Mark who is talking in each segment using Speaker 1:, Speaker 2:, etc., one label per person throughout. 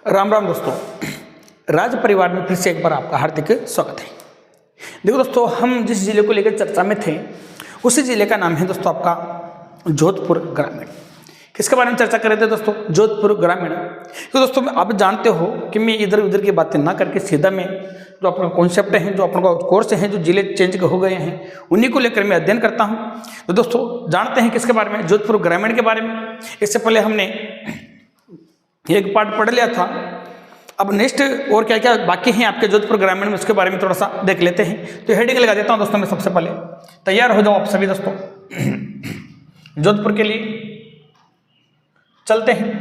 Speaker 1: राम राम दोस्तों, राज परिवार में फिर से एक बार आपका हार्दिक स्वागत है। देखो दोस्तों, हम जिस जिले को लेकर चर्चा में थे उसी जिले का नाम है दोस्तों आपका जोधपुर ग्रामीण। किसके बारे में चर्चा कर रहे थे दोस्तों? जोधपुर ग्रामीण। तो दोस्तों आप जानते हो कि मैं इधर उधर की बातें ना करके सीधा में जो अपना कॉन्सेप्ट है, जो अपना कोर्स है, जो जिले चेंज हो गए हैं उन्हीं को लेकर मैं अध्ययन करता हूँ। तो दोस्तों जानते हैं किसके बारे में? जोधपुर ग्रामीण के बारे में। इससे पहले हमने एक पार्ट पढ़ लिया था। अब नेक्स्ट और क्या क्या बाकी हैं आपके जोधपुर ग्रामीण में, उसके बारे में थोड़ा सा देख लेते हैं। तो हेडिंग लगा देता हूं दोस्तों मैं सबसे पहले। तैयार हो जाओ आप सभी दोस्तों, जोधपुर के लिए चलते हैं।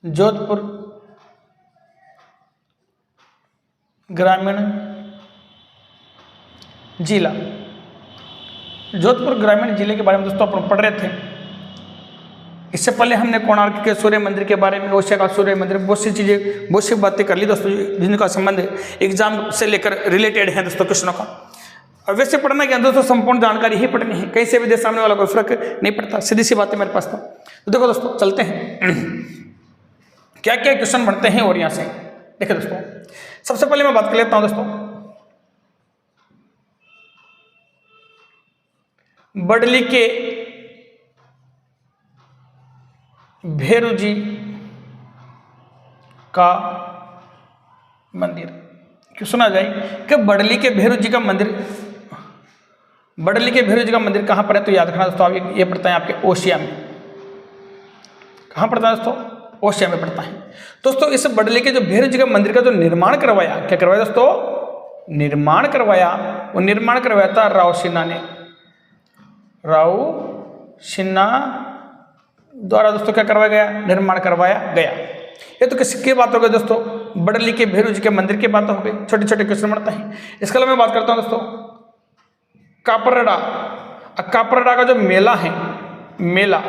Speaker 1: जोधपुर ग्रामीण जिला। जोधपुर ग्रामीण जिले के बारे में दोस्तों अपन पढ़ रहे थे। इससे पहले हमने कोणार्क के सूर्य मंदिर के बारे में, ओसिया का सूर्य मंदिर, बहुत सी चीज़ें, बहुत सी बातें कर ली दोस्तों जिनका संबंध एग्जाम से लेकर रिलेटेड है दोस्तों क्वेश्चनों का। और वैसे पढ़ना क्या दोस्तों, संपूर्ण जानकारी ही पढ़नी है, कहीं से भी देश सामने वाला कोई फर्क नहीं पड़ता, सीधी सी बात है मेरे पास। तो देखो दोस्तों चलते हैं क्या क्या क्वेश्चन बनते हैं। और यहाँ से देखिए दोस्तों, सबसे पहले मैं बात कर लेता हूँ दोस्तों बडली के भैरू जी का मंदिर। क्यों सुना जाए कि बडली के भैरू जी का मंदिर, बडली के भैरू जी का मंदिर कहाँ पर है? तो याद रखना दोस्तों, आप ये पड़ता है आपके ओसिया में। कहाँ पड़ता है दोस्तों? ओसिया में पड़ता है। दोस्तों इस बडली के जो भैरू जी का मंदिर का जो निर्माण करवाया, क्या करवाया दोस्तों? निर्माण करवाया। वो निर्माण करवाया था राव सिन्हा ने। राव सिन्हा द्वारा दोस्तों क्या करवाया गया? निर्माण करवाया गया। ये तो किसकी बात हो गई दोस्तों? बडली के भैरू जी के मंदिर की बात हो गई। छोटे छोटे क्वेश्चन बनते हैं। इसके अलावा मैं बात करता हूं दोस्तों कापरड़ा। कापरड़ा का जो मेला है, मेला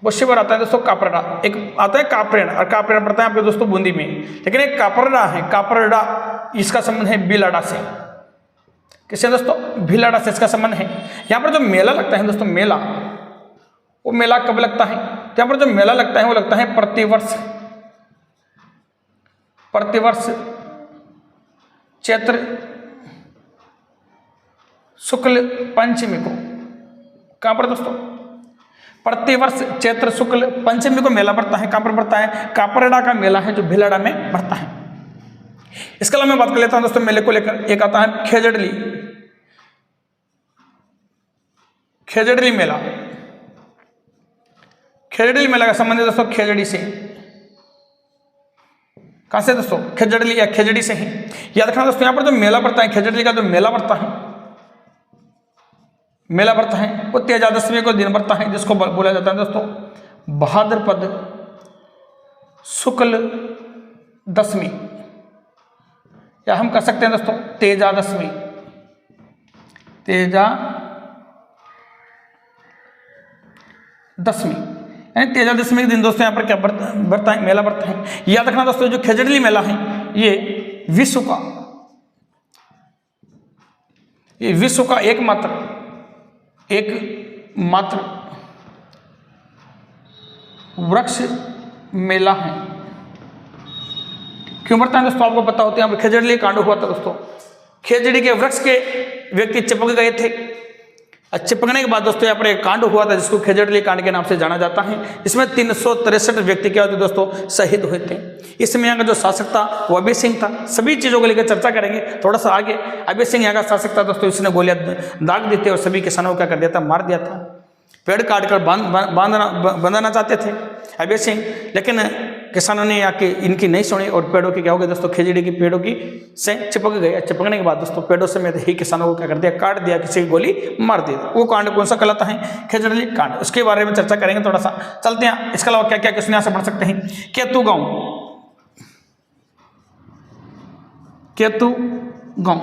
Speaker 1: वो शिवर आता है दोस्तों कापरड़ा। एक आता है कापरेण, और कापरेण पड़ता है आपके दोस्तों बूंदी में, लेकिन एक कापरड़ा है। कापरड़ा इसका संबंध है भीलवाड़ा से। किससे दोस्तों? भीलवाड़ा से इसका संबंध है। यहाँ पर जो मेला लगता है दोस्तों, मेला, वो मेला कब लगता है? यहाँ पर जो मेला लगता है वो लगता है प्रतिवर्ष, प्रतिवर्ष चैत्र शुक्ल पंचमी को। कहां पर दोस्तों? प्रतिवर्ष चैत्र शुक्ल पंचमी को मेला पड़ता है। कहां पर पड़ता है? कापरड़ा का मेला है जो भीलवाड़ा में पड़ता है। इसके अलावा मैं बात कर लेता हूं दोस्तों मेले को लेकर। एक आता है खेजड़ली, खेजड़ली मेला। खेजड़ली मेला का संबंध है दोस्तों खेजड़ी से। कहां से दोस्तों? खेजड़ली या खेजड़ी से ही। याद रखना दोस्तों, यहां पर जो मेला पड़ता है खेजड़ली का, जो मेला पड़ता है, मेला पड़ता है वो तेजादशमी को दिन पड़ता है, जिसको बोला जाता है दोस्तों भाद्रपद शुक्ल दशमी, या हम कह सकते हैं दोस्तों तेजादशमी। तेजा दशमी यानी तेजादशमी के दिन दोस्तों यहाँ पर क्या बढ़ता है? मेला बढ़ता है। याद रखना दोस्तों, जो खेजड़ली मेला है ये विश्व का एकमात्र वृक्ष मेला है। क्यों बढ़ता है दोस्तों? आपको पता होता है, खेजड़ली कांड हुआ था दोस्तों। खेजड़ी के वृक्ष के व्यक्ति चिपक गए थे। चिपकने के बाद दोस्तों यहाँ पर एक कांड हुआ था जिसको खेजड़ली कांड के नाम से जाना जाता है। इसमें 363 व्यक्ति क्या होते दोस्तों? शहीद हुए थे। इसमें यहाँ का जो शासक था वो अभय सिंह था। सभी चीज़ों को लेकर चर्चा करेंगे थोड़ा सा आगे। अभय सिंह यहाँ का शासक था दोस्तों। इसने गोलियां दाग दी थी और सभी किसानों को क्या कर दिया था? मार दिया था। पेड़ काट कर बांधना चाहते थे अभय सिंह, लेकिन किसानों ने आके इनकी नहीं सुनी और पेड़ों की क्या हो गया दोस्तों? खेजड़ी की पेड़ों की से चिपक गए। चिपकने के बाद दोस्तों पेड़ों समेत ही किसानों को क्या कर दिया? काट दिया, किसी की गोली मार दी। वो कांड कौन सा कहलाता है? खेजड़ी कांड। उसके बारे में चर्चा करेंगे थोड़ा सा। चलते हैं। इसके अलावा क्या क्या क्वेश्चन यहाँ से पढ़ सकते हैं? केतु गांव, केतु गांव।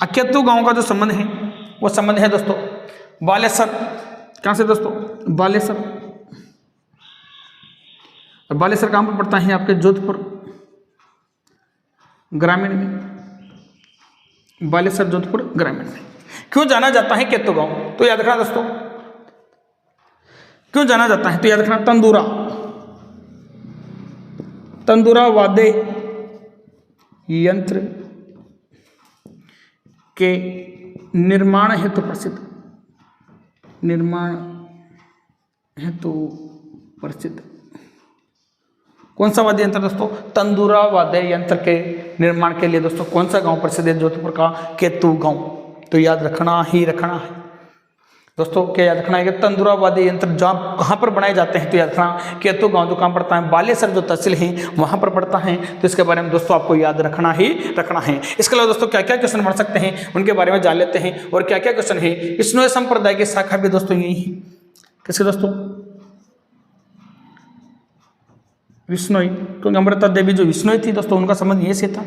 Speaker 1: केतु गांव का जो संबंध है वो संबंध है दोस्तों बालेश्वर। कहां से दोस्तों? बालेश्वर। और बालेश्वर कहां पर पड़ता है? आपके जोधपुर ग्रामीण में। बालेश्वर जोधपुर ग्रामीण में। क्यों जाना जाता है केतु गांव? तो याद रखना दोस्तों, क्यों जाना जाता है? तो याद रखना, तंदूरा वाद्य यंत्र के निर्माण हेतु प्रसिद्ध। कौन सा वाद्य यंत्र दोस्तों? तंदूरा वाद्य यंत्र के निर्माण के लिए दोस्तों कौन सा गांव प्रसिद्ध है? जोधपुर का केतु गांव। तो याद रखना है दोस्तों, क्या याद रखना है कि तंदूरा वाद्य यंत्र जहाँ कहाँ पर बनाए जाते हैं? तो याद रखना केतु गांव जो कहाँ पड़ता है? बालेसर जो तहसील है वहाँ पर पड़ता है। तो इसके बारे में दोस्तों आपको याद रखना है। इसके अलावा दोस्तों क्या क्या क्वेश्चन बन सकते हैं उनके बारे में जान लेते हैं। और क्या क्या क्वेश्चन है? विष्णु संप्रदाय की शाखा भी दोस्तों यही है। किसके दोस्तों? विष्णोई, क्योंकि अमृता देवी जो विष्णोई थी दोस्तों उनका संबंध ये से था।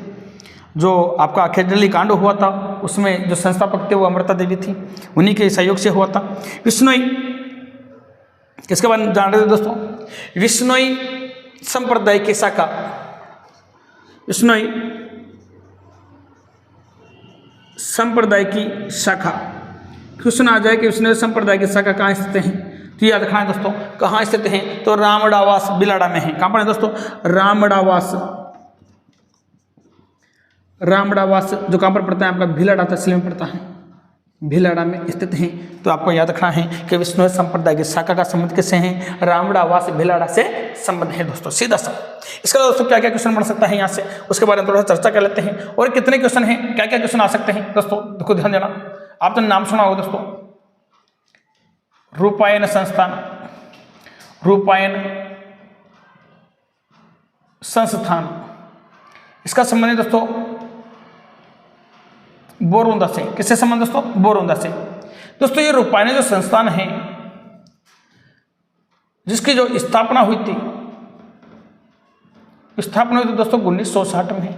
Speaker 1: जो आपका अखेडली कांड हुआ था उसमें जो संस्थापक थे वो अमृता देवी थी, उन्हीं के सहयोग से हुआ था। विष्णोई किसके बारे में जान रहे थे दोस्तों? विष्णोई संप्रदाय की शाखा, विष्णोई संप्रदाय की शाखा। क्वेश्चन आ जाए कि विष्णोई संप्रदाय की शाखा कहाँ स्थित है? तो याद रखना है दोस्तों, कहाँ स्थित है? तो रामड़ावास बिलाड़ा में है। कहाँ पर है दोस्तों? रामड़ावास जो कहाँ पर पड़ता है? आपका भिलाड़ा तहसील में पड़ता है, भिलाड़ा में स्थित है। तो आपको याद रखना है कि विष्णु संप्रदाय की शाखा का संबंध किससे है? रामड़ावास भिलाड़ा से संबंध है दोस्तों, सीधा सा। इसके अलावा दोस्तों क्या क्या क्वेश्चन बन सकता है यहाँ से, उसके बारे में थोड़ा सा चर्चा कर लेते हैं। और कितने क्वेश्चन हैं, क्या क्या क्वेश्चन आ सकते हैं दोस्तों? देखो ध्यान देना, आप तो नाम सुना होगा दोस्तों, रूपायन संस्थान, इसका संबंध है दोस्तों बोरोंदा से। किससे संबंध दोस्तों? बोरोंदा से। दोस्तों ये रूपायन जो संस्थान है जिसकी जो स्थापना हुई थी दोस्तों 1960 में।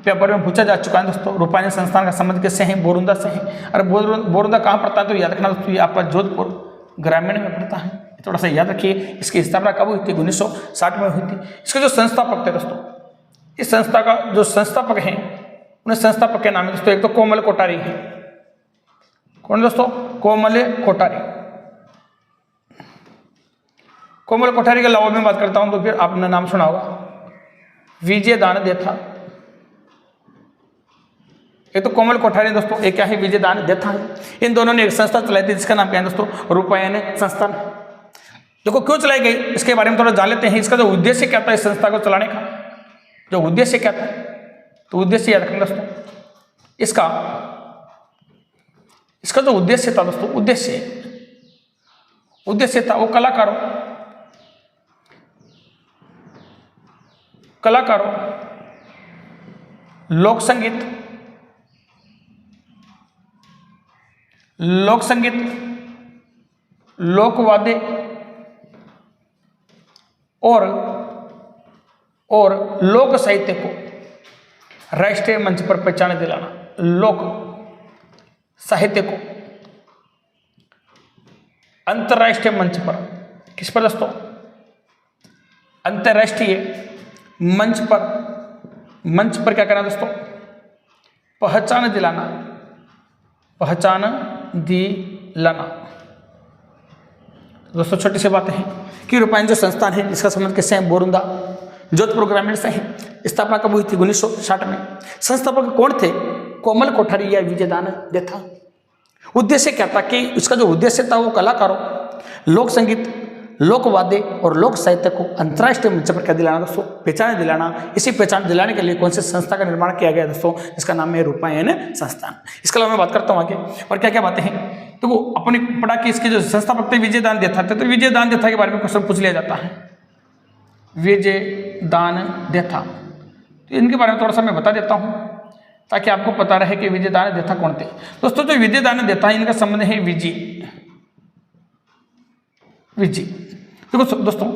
Speaker 1: पेपर में पूछा जा चुका है दोस्तों, रूपायन संस्थान का संबंध किससे है? बोरोंदा से है। अरे बोरोंदा कहाँ पड़ता है? तो याद रखना दोस्तों, ये आपका जोधपुर ग्रामीण में पड़ता है। थोड़ा सा याद रखिए। इसकी स्थापना कब हुई थी? 1960 में हुई थी। इसके जो संस्थापक थे दोस्तों, इस संस्था का जो संस्थापक हैं उन्हें संस्थापक के नाम है दोस्तों, एक तो कोमल कोठारी है। कौन दोस्तों? कोमल कोठारी। कोमल कोठारी के अलावा मैं बात करता हूं तो फिर आपने नाम सुना होगा विजयदान देथा। एक तो कोमल कोठारी दोस्तों, एक क्या है? विजयदान देथा है। इन दोनों ने एक संस्था चलाई थी जिसका नाम क्या है दोस्तों? रूपायन संस्थान। देखो क्यों चलाई गई इसके बारे में थोड़ा जान लेते हैं। इसका जो उद्देश्य क्या था इस संस्था को चलाने का, जो उद्देश्य क्या था? तो उद्देश्य याद रखना दोस्तों, इसका जो उद्देश्य था दोस्तों, उद्देश्य था वो कलाकारों लोक संगीत लोकवाद्य और लोक साहित्य को राष्ट्रीय मंच पर पहचान दिलाना। लोक साहित्य को अंतर्राष्ट्रीय मंच पर, किस पर दोस्तों? अंतर्राष्ट्रीय मंच पर क्या करना दोस्तों? पहचान दिलाना। दोस्तों छोटी सी बात है कि रूपायन जो संस्थान है इसका संबंध किससे है? बोरुंदा जोधपुर ग्रामीण से है। स्थापना कब हुई थी? 1960 में। संस्थापक कौन थे? कोमल कोठारी या विजयदान देथा। उद्देश्य क्या था कि उसका जो उद्देश्य था वो कलाकारों, लोक संगीत, लोकवाद्य और लोक साहित्य को अंतर्राष्ट्रीय मंच पर क्या दिलाना दोस्तों? पहचान दिलाना। इसी पहचान दिलाने के लिए कौन सी संस्था का निर्माण किया गया दोस्तों? इसका नाम है रूपायन संस्थान। इसके अलावा मैं बात करता हूँ आगे और क्या क्या बातें हैं। तो वो अपने पढ़ा कि इसके जो संस्थापक थे विजयदान देथा थे, तो विजयदान देथा के बारे में क्वेश्चन पूछ लिया जाता है। विजयदान देथा, तो इनके बारे में थोड़ा सा मैं बता देता हूँ ताकि आपको पता रहे कि विजयदान देथा कौन थे। दोस्तों जो विजयदान देथा है इनका संबंध है विजी। देखो दोस्तों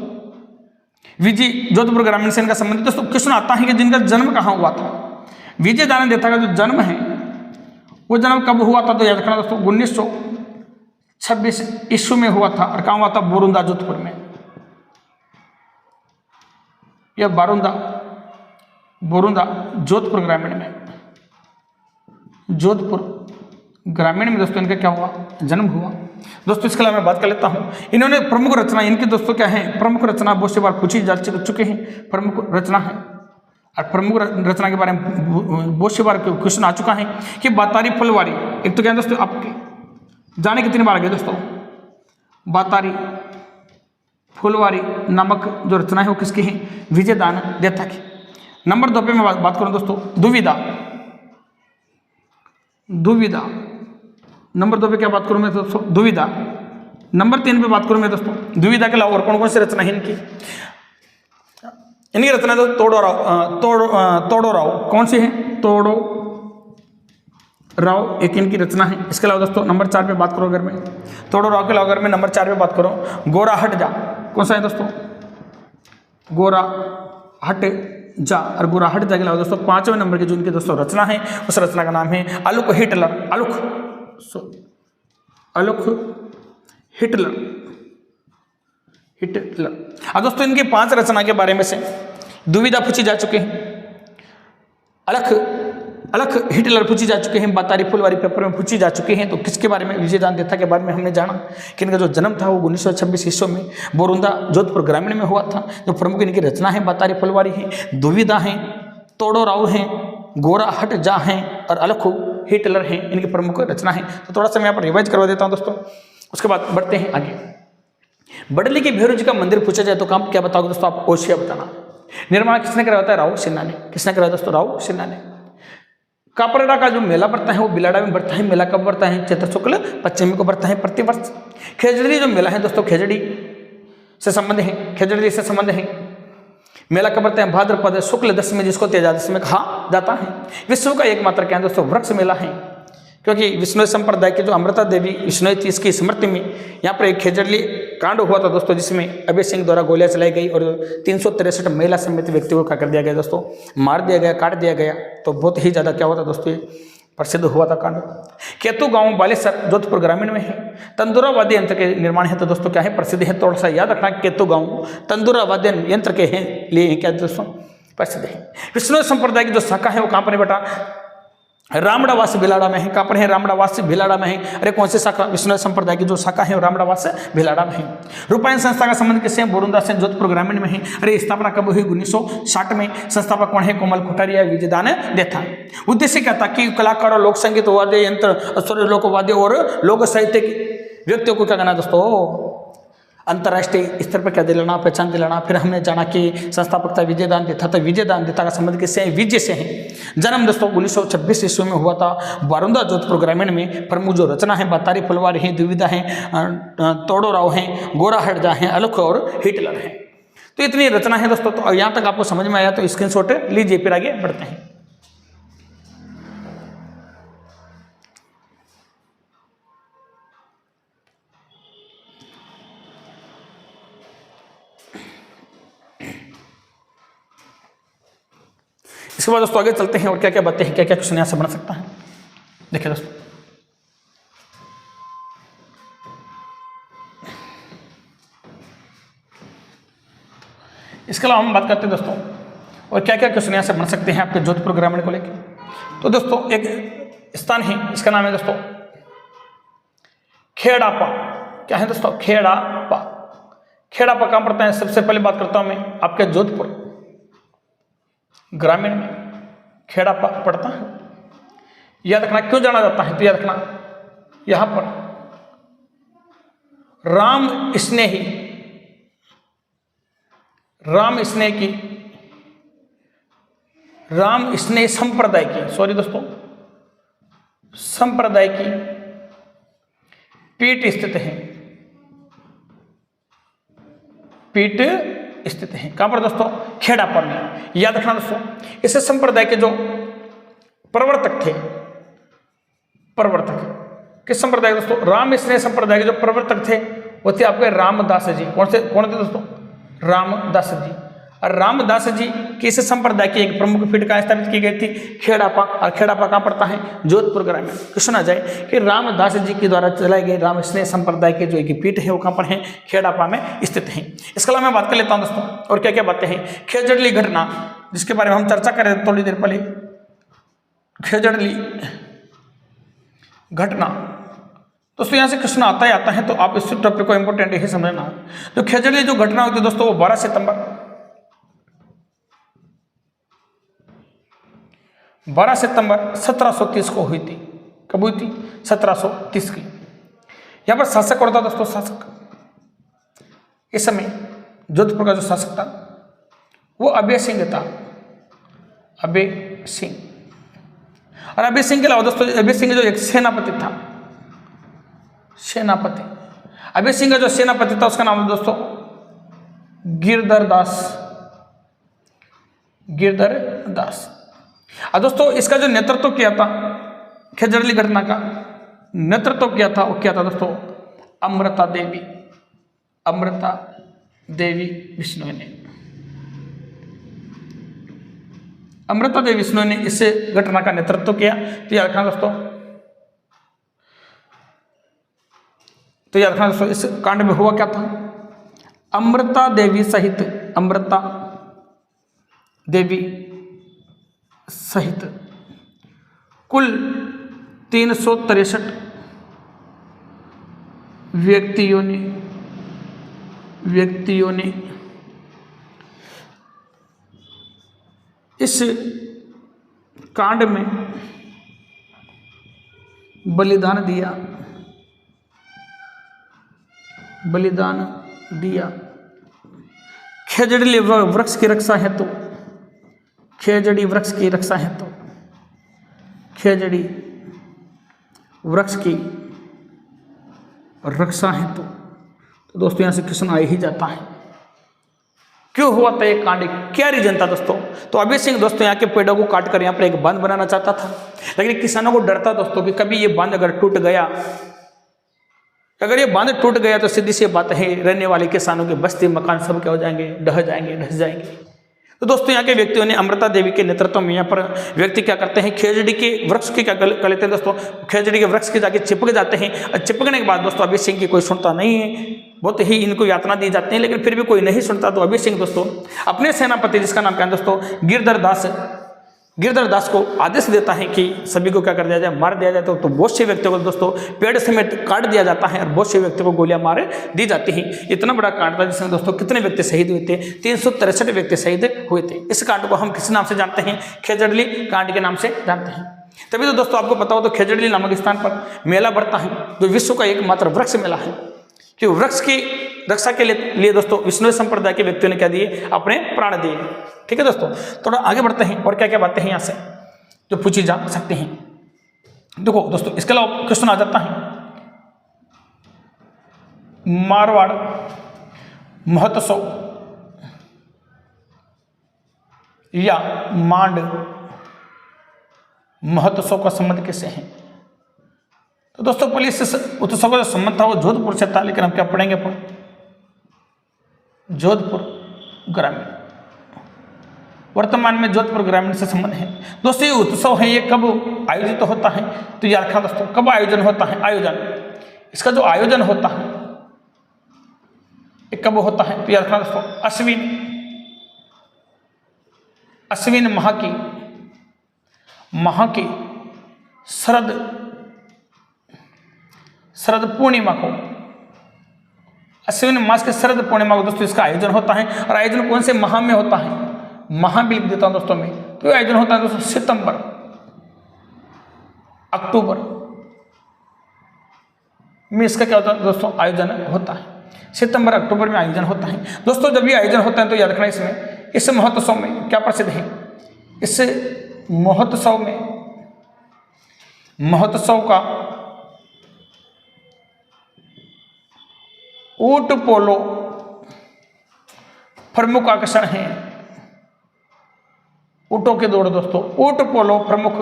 Speaker 1: विजी जोधपुर ग्रामीण से इनका संबंध। दोस्तों क्वेश्चन आता है कि जिनका जन्म कहाँ हुआ था? विजयदान देथा का जो जन्म है वो जन्म कब हुआ था? तो याद रखना दोस्तों 1926 ईस्वी में हुआ था। और कहाँ हुआ था? बोरुंदा जोधपुर में। यह बोरुंदा जोधपुर ग्रामीण में दोस्तों इनका क्या हुआ? जन्म हुआ। दोस्तों इसके अलावा मैं बात कर लेता हूँ, इन्होंने प्रमुख रचना, इनकी दोस्तों क्या है, प्रमुख रचना बहुत सी बार पूछी जा चुके हैं, प्रमुख रचना है। और प्रमुख रचना के बारे में बहुत सी बार क्वेश्चन आ चुका है कि बातारी फुलवारी, एक तो क्या है दोस्तों, आपके जाने कितनी बार आ गए दोस्तों, बातारी फुलवारी नामक जो रचना है वो किसकी है, विजयदान देता की। नंबर 2 पे मैं बात करूं दोस्तों, दुविधा, दुविधा नंबर 2 पे क्या बात करूं मैं दोस्तों, दुविधा। नंबर 3 पे बात करूं मैं दोस्तों, दुविधा के अलावा और कौन कौन सी रचना है इनकी, इनकी रचना तो तोड़ो राव, कौन सी है, तोड़ो राव एक इनकी रचना है। इसके अलावा दोस्तों नंबर 4 पे बात करो अगर मैं, तोड़ो राव के अलावा अगर मैं नंबर 4 पे बात करूं, गोरा हट जा, कौन सा है दोस्तों, गोरा हट जा। और गोरा हट जा के अलावा दोस्तों 5वें नंबर की जो इनकी दोस्तों रचना है, उस रचना का नाम है अलुक हिटलर, अलुक हिटलर, हिटलर। अब दोस्तों इनकी 5 रचना के बारे में से दुविधा पूछी जा चुके हैं, अलख हिटलर पूछी जा चुके हैं, बातारी फुलवारी पेपर में पूछी जा चुके हैं। तो किसके बारे में, विजयदान देथा के बारे में हमने जाना कि इनका जो जन्म था वो 1926 ईस्वी में बोरुंदा जोधपुर ग्रामीण में हुआ था। जो प्रमुख इनकी रचना है बातारी फुलवारी है, दुविधा है, तोड़ो राव है, गोरा हट जा है और अलख हिटलर है, इनकी प्रमुख रचना है। तो थोड़ा सा मैं यहाँ पर रिवाइज करवा देता हूँ दोस्तों, उसके बाद बढ़ते हैं आगे। बडली के भैरू जी का मंदिर पूछा जाए तो काम क्या बताओगे दोस्तों, आप ओशिया बताना। निर्माण किसने कराया होता है, राव सिन्हा ने। किसने कराया दोस्तों, राव सिन्हा ने। कापरेड़ा का जो मेला बढ़ता है वो बिलाड़ा में बढ़ता है। मेला कब बढ़ता है, चैत्र शुक्ल पश्चिमी को बढ़ता है प्रतिवर्ष। खेजड़ी जो मेला है दोस्तों, खेजड़ी से संबंध है, खेजड़ी से संबंध है। मेला कब बढ़ता है, भाद्रपद शुक्ल दशमी, जिसको तेजादशी में कहा जाता है। विश्व का एकमात्र क्या है दोस्तों, वृक्ष मेला है, क्योंककि विष्णु संप्रदाय की जो अमृता देवी विष्णु थी, इसकी स्मृति में यहाँ पर एक खेजड़ी कांड हुआ था दोस्तों, जिसमें अभय सिंह द्वारा गोलियां चलाई गई और 363 महिला समेत व्यक्तियों को क्या कर दिया गया दोस्तों, मार दिया गया, काट दिया गया। तो बहुत ही ज़्यादा क्या हुआ था दोस्तों, प्रसिद्ध हुआ था कांड। केतु गांव बालेसर जोधपुर ग्रामीण में है। तंदूरा वाद्य यंत्र के निर्माण है तो दोस्तों क्या है, प्रसिद्ध है। थोड़ा सा याद रखना, केतु गांव तंदूरा वाद्य यंत्र के लिए क्या दोस्तों, प्रसिद्ध है। विष्णु संप्रदाय की जो शाखा है वो कहाँ पर है बेटा, रामड़ावास भिलाड़ा में है। कहाँ पर है, रामड़ावास भिलाड़ा में है। अरे कौन सी शाखा, विष्णु संप्रदाय की जो शाखा है वो रामड़ावास भिलाड़ा में है। रूपायन संस्था का संबंध किससे, बोरुंदा से, जोधपुर ग्रामीण में है। अरे स्थापना कब हुई, 1960 में। संस्थापक कौन है, कोमल कोठारिया, विजयदान देथा। उद्देश्य क्या था कि कलाकारों, लोक संगीत, वाद्य यंत्र, लोक वाद्य और लोक साहित्य व्यक्तियों को क्या करना दोस्तों, अंतर्राष्ट्रीय स्तर पर क्या दिलाना, पहचान दिलाना। फिर हमने जाना कि संस्थापक था विजयदान देथा। तो विजयदान देथा का संबंध किससे है, विजय से है। जन्म दोस्तों 1926 ईस्वी में हुआ था, बारुंदा जोधपुर ग्रामीण में। प्रमुख जो रचना है बातारी फुलवारी है, दुविधा है, तोड़ो राव है, गोरा हट जा है, अलख और हिटलर है। तो इतनी रचना है दोस्तों। तो यहाँ तक आपको समझ में आया तो स्क्रीनशॉट लीजिए, फिर आगे बढ़ते हैं। इसके बाद दोस्तों आगे चलते हैं और क्या क्या बातें हैं, क्या क्या क्वेश्चन यहाँ से बन सकता है। देखिए दोस्तों, इसके अलावा हम बात करते हैं दोस्तों और क्या क्या क्वेश्चन यहाँ से बन सकते हैं आपके जोधपुर ग्रामीण को लेकर। तो दोस्तों एक स्थान है, इसका नाम है दोस्तों खेड़ापा। क्या है दोस्तों, खेड़ापा। खेड़ापा कहाँ पड़ता है, सबसे पहले बात करता हूँ मैं आपके जोधपुर ग्रामीण में खेड़ापा पड़ता है। याद रखना क्यों जाना जाता है, तो याद रखना यहां पर राम स्नेही, राम स्नेह संप्रदाय की, सॉरी दोस्तों, संप्रदाय की पीठ स्थित है, पीठ स्थित है। कहां पर दोस्तों, खेड़ापा में। याद रखना दोस्तों, इस संप्रदाय के जो प्रवर्तक थे, प्रवर्तक किस संप्रदाय के दोस्तों, राम स्नेह संप्रदाय के जो प्रवर्तक थे वो थे आपके रामदास जी। कौन थे दोस्तों, रामदास जी। और रामदास जी की इस संप्रदाय की एक प्रमुख पीठ कहाँ स्थापित की गई थी, खेड़ापा। और खेड़ापा कहाँ पड़ता है, जोधपुर ग्रामीण। सुना जाए कि रामदास जी के द्वारा चलाए गए राम स्नेह संप्रदाय के जो एक पीठ है वो कहाँ पर है, खेड़ापा में स्थित है। इसके अलावा मैं बात कर लेता हूँ दोस्तों और क्या क्या बातें हैं। खेजड़ली घटना, जिसके बारे में हम चर्चा कर रहे थे थोड़ी देर पहले, खेजड़ली घटना दोस्तों यहाँ से क्वेश्चन आता ही आता है, तो आप इस टॉपिक को इंपॉर्टेंट ही समझना। तो खेजड़ली जो घटना होती है दोस्तों वो 12 सितंबर 1730 को हुई थी। कब हुई थी? 1730 की। यहाँ पर शासक कौन था दोस्तों? शासक इस समय जोधपुर का जो शासक था वो अभय सिंह था, अभय सिंह। और अभय सिंह के अलावा दोस्तों अभय सिंह जो एक सेनापति था, सेनापति अभय सिंह का जो सेनापति था उसका नाम है दोस्तों गिरधर दास, गिरधर दास। और दोस्तों इसका जो नेतृत्व किया था खेजड़ली घटना का नेतृत्व किया था, वो क्या था दोस्तों? अमृता देवी, अमृता देवी बिश्नोई ने, अमृता देवी बिश्नोई ने इस घटना का नेतृत्व किया। तो याद रखना दोस्तों, तो याद रखना दोस्तों इस कांड में हुआ क्या था? अमृता देवी सहित, अमृता देवी सहित कुल 363 व्यक्तियों ने इस कांड में बलिदान दिया, बलिदान दिया। खेजड़ली वृक्ष की रक्षा हेतु, खेजड़ी वृक्ष की रक्षा हेतु, खेजड़ी वृक्ष की रक्षा हेतु। तो दोस्तों यहाँ से क्वेश्चन आ ही जाता है, क्यों हुआ था ये कांड, क्या रीजन था दोस्तों? तो अभय सिंह दोस्तों यहाँ के पेड़ों को काट कर यहाँ पर एक बांध बनाना चाहता था, लेकिन किसानों को डर था दोस्तों कि कभी ये बांध अगर टूट गया, अगर ये बांध टूट गया तो सीधी सी बात है रहने वाले किसानों के बस्ती मकान सब क्या हो जाएंगे? ढह जाएंगे, ढस जाएंगे। तो दोस्तों यहाँ के व्यक्तियों ने अमृता देवी के नेतृत्व में यहाँ पर व्यक्ति क्या करते हैं? खेजड़ी के वृक्ष की क्या कर लेते हैं दोस्तों? खेजड़ी के वृक्ष के जाके चिपक जाते हैं। और चिपकने के बाद दोस्तों अभय सिंह की कोई सुनता नहीं है, बहुत ही इनको यातना दी जाती है, लेकिन फिर भी कोई नहीं सुनता। तो अभय सिंह दोस्तों अपने सेनापति जिसका नाम क्या है दोस्तों? गिरधर दास को आदेश देता है कि सभी को क्या कर दिया जाए? मार दिया जाए। तो बहुत से व्यक्तियों को दोस्तों पेड़ समेत काट दिया जाता है और बहुत से व्यक्तियों को गोलियां मार दी जाती हैं। इतना बड़ा कांड था जिसमें दोस्तों कितने व्यक्ति शहीद हुए थे? 363 व्यक्ति शहीद हुए थे। इस कांड को हम किस नाम से जानते हैं? खेजड़ली कांड के नाम से जानते हैं। तभी तो दोस्तों आपको पता हो तो खेजड़ली नामक स्थान पर मेला बढ़ता है जो विश्व का एकमात्र वृक्ष मेला है, कि वृक्ष की रक्षा के लिए दोस्तों विष्णु संप्रदाय के व्यक्तियों ने क्या दिए? अपने प्राण दिए। ठीक है दोस्तों, थोड़ा आगे बढ़ते हैं और क्या क्या बातें हैं यहाँ से जो पूछी जा सकती हैं। देखो दोस्तों इसके अलावा क्वेश्चन आ जाता है मारवाड़ महोत्सव या मांड महोत्सव का संबंध किससे है? तो दोस्तों पुलिस उत्सव का जो संबंध था वो जोधपुर से था, लेकिन हम क्या पढ़ेंगे अपन? जोधपुर ग्रामीण, वर्तमान में जोधपुर ग्रामीण से संबंध है। दोस्तों ये उत्सव है, ये कब आयोजित होता है? तो याद रखना दोस्तों कब आयोजन होता है? आयोजन, इसका जो आयोजन होता है ये कब होता है? तो याद रखना दोस्तों अश्विन माह की शरद पूर्णिमा को, अश्विन मास के शरद पूर्णिमा को दोस्तों इसका आयोजन होता है। और आयोजन कौन से माह में होता है? माह भी लिख देता हूं दोस्तों में। तो आयोजन होता है दोस्तों सितंबर अक्टूबर में इसका क्या होता है दोस्तों? आयोजन होता है। सितंबर अक्टूबर में आयोजन होता है दोस्तों। जब भी आयोजन होता है तो याद रखना इसमें इस महोत्सव में क्या प्रसिद्ध है? इस महोत्सव का ऊंट पोलो प्रमुख आकर्षण है। ऊंटों के दौड़ दोस्तों, ऊंट पोलो प्रमुख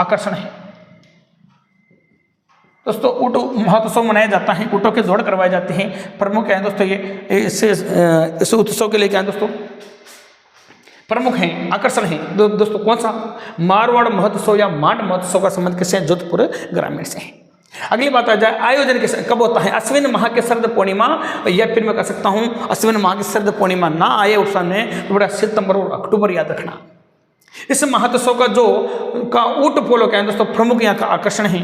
Speaker 1: आकर्षण है दोस्तों। ऊंट महोत्सव मनाया जाता है, ऊंटों के दौड़ करवाई जाती हैं। प्रमुख है दोस्तों ये इस उत्सव के लिए क्या है दोस्तों? प्रमुख हैं, आकर्षण है। दोस्तों कौन सा? मारवाड़ महोत्सव या मांड महोत्सव का संबंध किससे है? जोधपुर ग्रामीण से है। अगली बात आ जाए आयोजन के कब होता है? अश्विन माह के शरद पूर्णिमा, या फिर मैं कह सकता हूं अश्विन माह की शरद पूर्णिमा ना आए उस समय तो बड़ा सितंबर और अक्टूबर याद रखना। इस महोत्सव का ऊंट पोलो क्या है दोस्तों? प्रमुख यहाँ का आकर्षण है।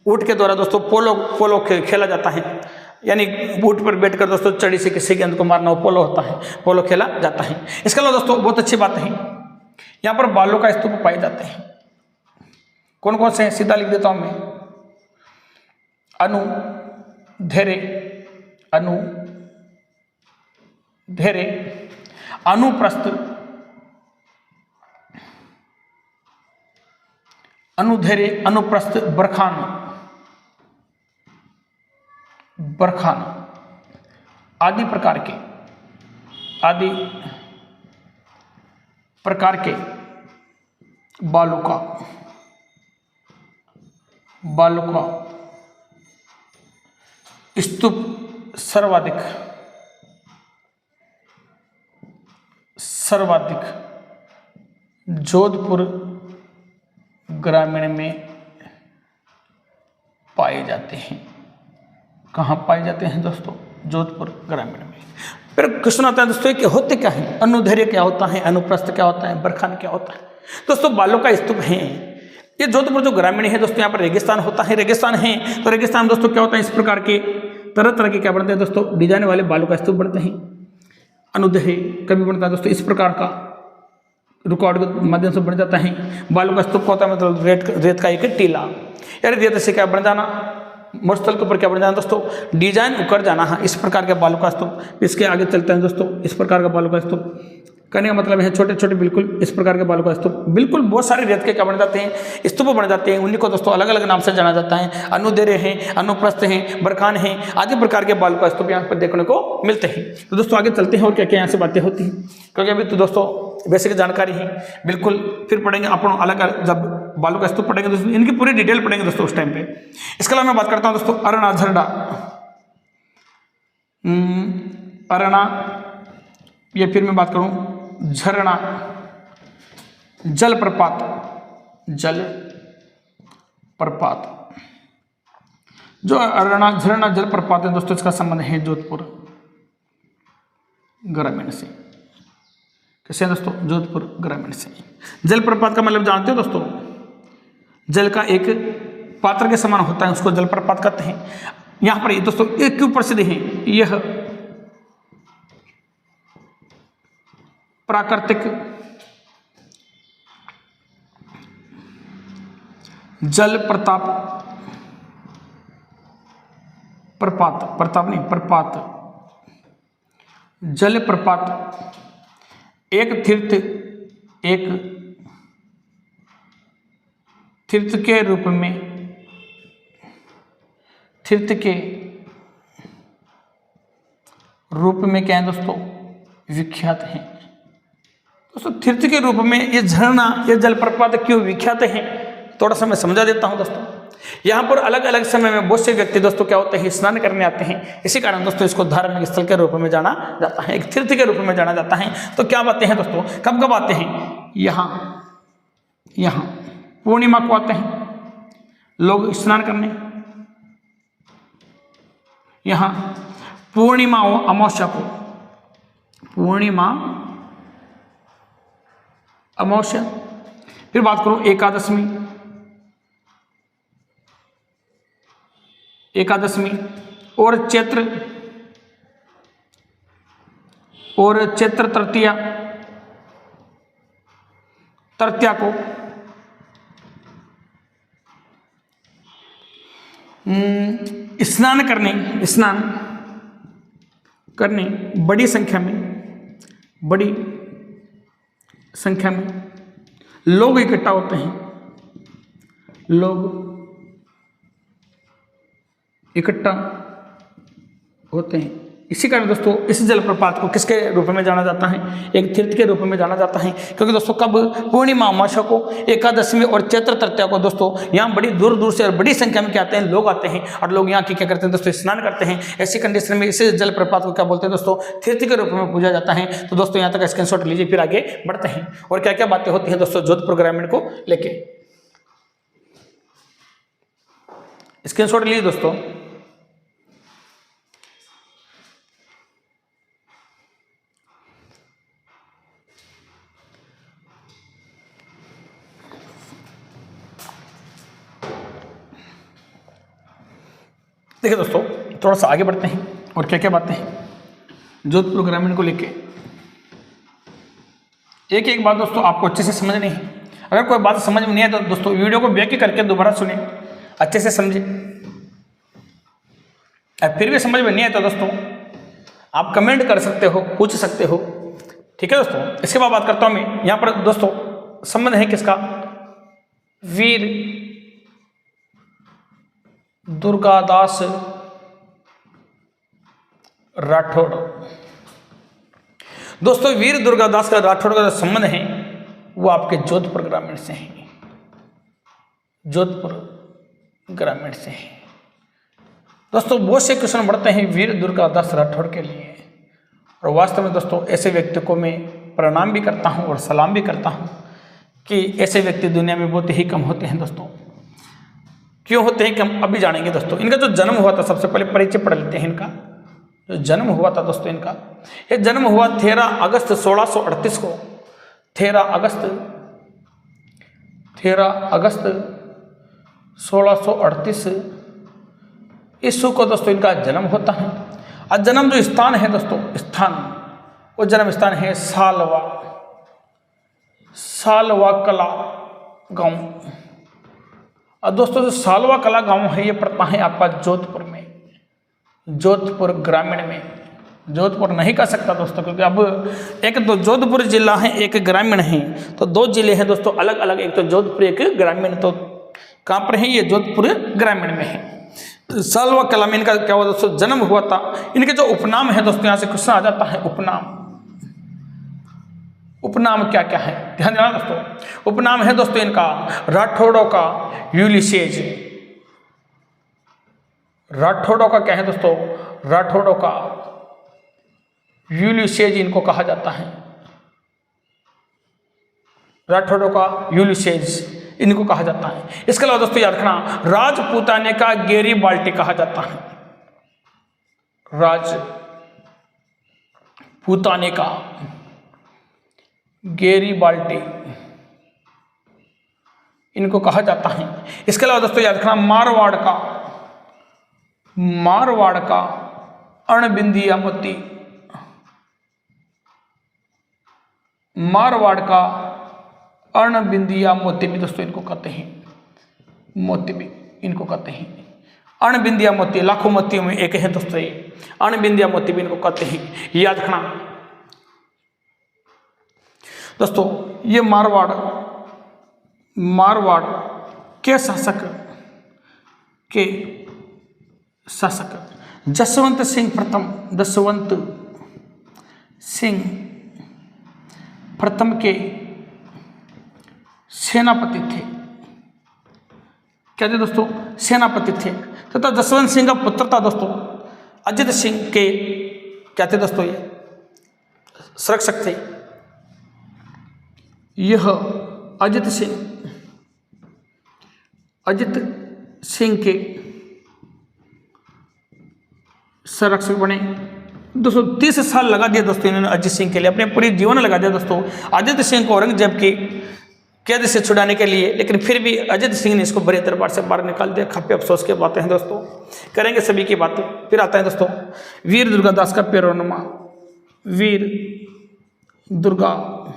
Speaker 1: ऊँट के द्वारा दोस्तों पोलो पोलो खेला जाता है, यानी ऊँट पर बैठकर दोस्तों चढ़ी से किसी गेंद को मारना, वो पोलो होता है, पोलो खेला जाता है। इसके अलावा दोस्तों बहुत अच्छी बात है, यहाँ पर बालों का स्तूप पाए जाते हैं। कौन कौन से हैं, सीधा लिख देता हूं मैं। अनु धैर्य, अनु धैर्य, अनुप्रस्थ, अनुधैर्य, अनुप्रस्थ, बरखान, बरखान आदि प्रकार के, आदि प्रकार के बालों का, बालों का स्तूप सर्वाधिक जोधपुर ग्रामीण में पाए जाते हैं। कहाँ पाए जाते हैं दोस्तों? जोधपुर ग्रामीण में। फिर क्वेश्चन आता है दोस्तों कि होते क्या है, अनुधैर्य क्या होता है, अनुप्रस्थ क्या होता है, बरखान क्या होता है। दोस्तों बालों का स्तूप है, ये जोधपुर जो ग्रामीण है दोस्तों, यहाँ पर रेगिस्तान होता है, रेगिस्तान है तो रेगिस्तान दोस्तों क्या होता है, इस प्रकार के तरह तरह के क्या बनते हैं दोस्तों, डिजाइन वाले बालों का स्तूप बनते हैं। अनुदय कभी बनता है दोस्तों इस प्रकार का, रिकॉर्ड के माध्यम से बन जाता है। बालों का स्तूप होता है मतलब रेत का एक टीला, यानी रेत से क्या बन जाना, मरुस्थल के ऊपर क्या बन जाना दोस्तों, डिजाइन उकर जाना है, इस प्रकार के बालों का स्तूप। इसके आगे चलते हैं दोस्तों, इस प्रकार का बालों का स्तूप कहने का मतलब है छोटे छोटे बिल्कुल इस प्रकार के बालों का स्तूप, बिल्कुल बहुत सारे रेत के क्या बन जाते हैं, स्तूप बन जाते हैं। उन्हीं को दोस्तों अलग अलग नाम से जाना जाता है, अनुदैर्य हैं, अनुप्रस्थ हैं, बरखान हैं, आदि प्रकार के बालों का स्तूप यहाँ पर देखने को मिलते हैं। तो दोस्तों आगे चलते हैं और क्या क्या यहाँ से बातें होती हैं, क्योंकि अभी तो दोस्तों बेसिक जानकारी है, बिल्कुल फिर पढ़ेंगे अपन अलग अलग, जब बालों का स्तूप पढ़ेंगे दोस्तों इनकी पूरी डिटेल पढ़ेंगे दोस्तों उस टाइम पे। इसके अलावा मैं बात करता हूँ दोस्तों अरणा झरना, अरणा, ये फिर मैं बात करूँ झरना, जलप्रपात, जलप्रपात, जो अरणा झरना जलप्रपात है दोस्तों, इसका संबंध है जोधपुर ग्रामीण से। कैसे दोस्तों? जोधपुर ग्रामीण से। जलप्रपात का मतलब जानते हो दोस्तों, जल का एक पात्र के समान होता है, उसको जलप्रपात कहते हैं। यहां पर ये दोस्तों ये क्यों प्रसिद्ध है, यह प्राकृतिक जल प्रताप, प्रपात, प्रताप नहीं प्रपात, जल प्रपात एक तीर्थ के रूप में, तीर्थ के रूप में क्या है दोस्तों, विख्यात है। दोस्तों तीर्थ के रूप में ये झरना, ये जलप्रपात क्यों विख्यात है, थोड़ा सा मैं समझा देता हूं दोस्तों। यहाँ पर अलग अलग समय में बहुत से व्यक्ति दोस्तों क्या होते हैं, स्नान करने आते हैं, इसी कारण दोस्तों इसको धार्मिक स्थल के रूप में जाना जाता है, एक तीर्थ के रूप में जाना जाता है। तो क्या बातें हैं दोस्तों, कब कब आते हैं, यहाँ पूर्णिमा को आते हैं लोग स्नान करने, यहाँ पूर्णिमा और अमावस्या को, पूर्णिमा अमावस्या। फिर बात करूं एकादशमी, एकादशमी और चैत्र तृतीया, तृतीया को स्नान करने बड़ी संख्या में लोग इकट्ठा होते हैं, लोग इकट्ठा होते हैं। इसी कारण दोस्तों इस जलप्रपात को किसके रूप में जाना जाता है, एक तीर्थ के रूप में जाना जाता है। क्योंकि दोस्तों कब, पूर्णिमा अमावस्या को, एकादशमी और चैत्र तृतीया को दोस्तों यहाँ बड़ी दूर दूर से और बड़ी संख्या में क्या आते हैं, लोग आते हैं और लोग यहाँ की क्या करते हैं दोस्तों, स्नान करते हैं। ऐसी कंडीशन में इस जलप्रपात को क्या बोलते हैं दोस्तों, तीर्थ के रूप में पूजा जाता है। तो दोस्तों यहाँ तक स्क्रीनशॉट लीजिए, फिर आगे बढ़ते हैं और क्या क्या बातें होती हैं दोस्तों जोधपुर ग्रामीण को लेके। स्क्रीनशॉट लीजिए दोस्तों। देखिए दोस्तों, थोड़ा सा आगे बढ़ते हैं और क्या क्या बातें हैं जोधपुर ग्रामीण को लेके। एक एक बात दोस्तों आपको अच्छे से समझनी है। अगर कोई बात समझ में नहीं है तो दोस्तों वीडियो को बैक करके दोबारा सुने, अच्छे से समझे। फिर भी समझ में नहीं है तो दोस्तों आप कमेंट कर सकते हो, पूछ सकते हो, ठीक है दोस्तों। इसके बाद बात करता हूं मैं यहां पर दोस्तों, संबंध है किसका, वीर दुर्गादास राठौड़। दोस्तों वीर दुर्गादास का राठौड़ का जो संबंध है वो आपके जोधपुर ग्रामीण से है, जोधपुर ग्रामीण से है। दोस्तों बहुत से क्वेश्चन बढ़ते हैं वीर दुर्गादास राठौड़ के लिए, और वास्तव में दोस्तों ऐसे व्यक्ति को मैं प्रणाम भी करता हूं और सलाम भी करता हूं कि ऐसे व्यक्ति दुनिया में बहुत ही कम होते हैं दोस्तों। क्यों होते हैं कि हम अभी जानेंगे दोस्तों। इनका जो जन्म हुआ था, सबसे पहले परिचय पढ़ लेते हैं इनका। जो जन्म हुआ था दोस्तों इनका, ये जन्म हुआ 13 अगस्त 1638 को। 13 अगस्त 1638 ईस्वी को दोस्तों इनका जन्म होता है। और जन्म जो स्थान है दोस्तों, स्थान वो जन्म स्थान है सालवा कला गांव। और दोस्तों जो सालवा कला गांव है ये पड़ता है आपका जोधपुर में, जोधपुर ग्रामीण में। जोधपुर नहीं कह सकता दोस्तों, क्योंकि अब एक तो जोधपुर जिला है, एक ग्रामीण है, तो दो जिले हैं दोस्तों अलग अलग, एक तो जोधपुर एक ग्रामीण। तो कहाँ पर है ये, जोधपुर ग्रामीण में है। सालवा कला में इनका क्या हुआ दोस्तों, जन्म हुआ था। इनके जो उपनाम है दोस्तों, यहाँ से क्वेश्चन आ जाता है, उपनाम क्या क्या है, ध्यान देना दोस्तों। उपनाम है दोस्तों इनका राठौड़ों का यूलिसेज। राठौड़ों का क्या है दोस्तों, राठौड़ों का यूलिसेज इनको कहा जाता है। राठौड़ों का यूलिसेज इनको कहा जाता है। इसके अलावा दोस्तों याद रखना, राजपूताने का गेरी बाल्टी कहा जाता है। राजपूताने का गेरी बाल्टी इनको कहा जाता है। इसके अलावा दोस्तों याद रखना, मारवाड़ का अणबिंदिया मोती, मारवाड़ का अणबिंदिया मोती भी दोस्तों इनको कहते हैं, मोती भी इनको कहते हैं। अणबिंदिया मोती लाखों मोतियों में एक है दोस्तों, ये अणबिंदिया मोती भी इनको कहते हैं, याद रखना दोस्तों। ये मारवाड़ के शासक जसवंत सिंह प्रथम के सेनापति थे। क्या थे दोस्तों, सेनापति थे। तथा जसवंत सिंह का पुत्र था दोस्तों अजित सिंह के, क्या थे दोस्तों, ये संरक्षक थे। यह अजित सिंह के संरक्षक बने। दोस्तों 30 साल लगा दिया दोस्तों इन्होंने अजित सिंह के लिए, अपने पूरी जीवन लगा दिया दोस्तों अजित सिंह को औरंगजेब की कैद से छुड़ाने के लिए। लेकिन फिर भी अजित सिंह ने इसको बड़े दरबार से बाहर निकाल दिया। काफी अफसोस की बातें हैं दोस्तों, करेंगे सभी की बातें। फिर आता है दोस्तों वीर दुर्गादास का पैरोनमा। वीर दुर्गादास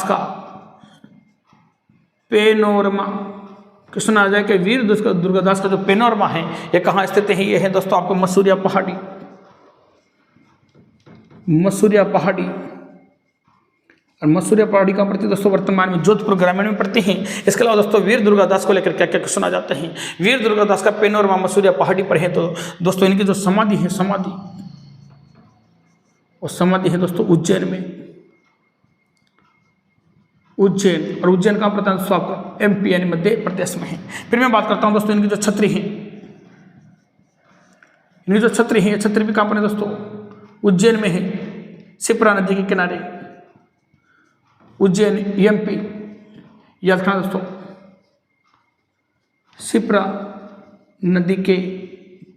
Speaker 1: का पेनोरमा। क्वेश्चन आ जाए कि वीर दुर्गादास का जो पेनोरमा है ये कहाँ स्थित है। ये है दोस्तों आपको मसूरिया पहाड़ी। और मसूरिया पहाड़ी का पड़ती है दोस्तों वर्तमान में जोधपुर ग्रामीण में पड़ती हैं। इसके अलावा दोस्तों वीर दुर्गादास को लेकर क्या क्या क्वेश्चन आ जाते हैं। वीर दुर्गादास का पेनोरमा मसूरिया पहाड़ी पर है। तो दोस्तों इनकी जो समाधि है, समाधि है दोस्तों उज्जैन में। उज्जैन, और उज्जैन कहाँ पड़ता है दोस्तों आपको MP यानी मध्य प्रदेश में है। फिर मैं बात करता हूँ दोस्तों इनकी जो छतरी है, इनकी जो छतरी है, छतरी भी कहाँ पर है दोस्तों, उज्जैन में है, शिप्रा नदी के किनारे। उज्जैन MP याद रखना दोस्तों, शिप्रा नदी के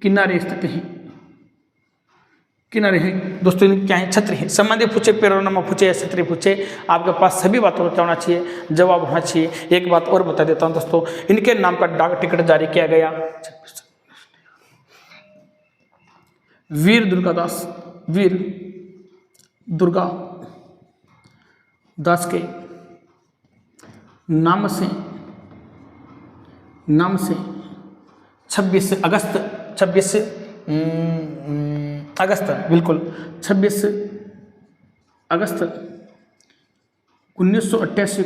Speaker 1: किनारे स्थित है, किनारे है दोस्तों। क्या है, छतरी है। संबंधी पूछे, पेरोनमा पूछे या छतरी पूछे, आपके पास सभी बातों का क्या होना चाहिए, जवाब होना चाहिए। एक बात और बता देता हूं दोस्तों, इनके नाम का डाक टिकट जारी किया गया वीर दुर्गादास, वीर दुर्गा दास के नाम से 26 अगस्त 26 अगस्त बिल्कुल 26 अगस्त 1988